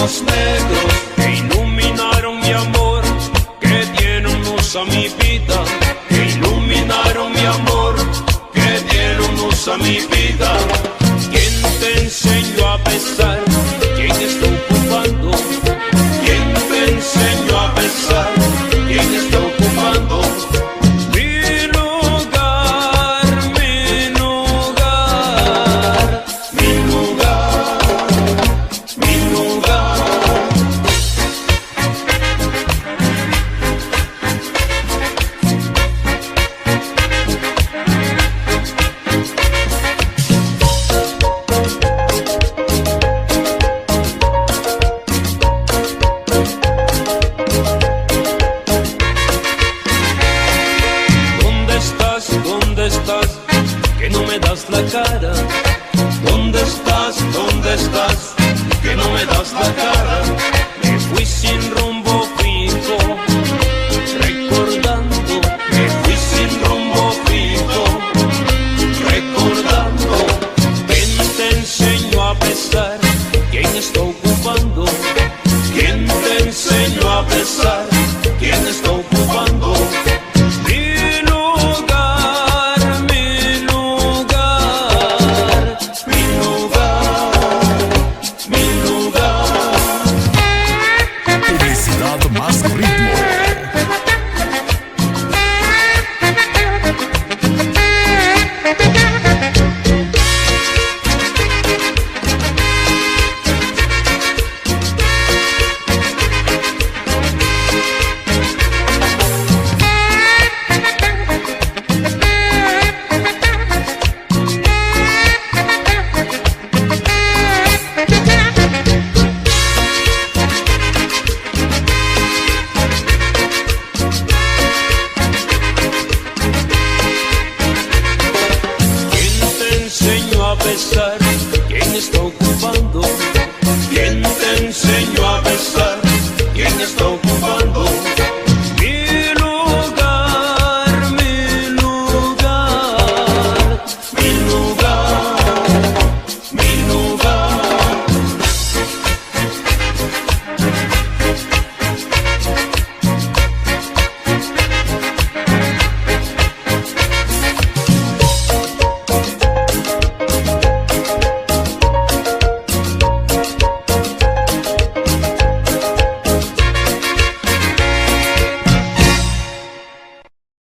ojos negros que iluminaron mi amor, que dieron luz a mi vida, que iluminaron mi amor, que dieron luz a mi vida. ¿Quién te enseñó a besar? ¿Quién está ocupando? ¿Quién te enseñó a besar? ¿Quién está ocupando? Mi lugar, mi lugar, mi lugar, mi lugar. ¿Dónde estás? Que no me das la cara. ¿Dónde estás? ¿Dónde estás? Que no me das la cara. Me fui sin rumbo fijo, recordando. Me fui sin rumbo fijo, recordando. ¿Quién te enseñó a besar? ¿Quién está ocupando? ¿Quién te enseñó a besar?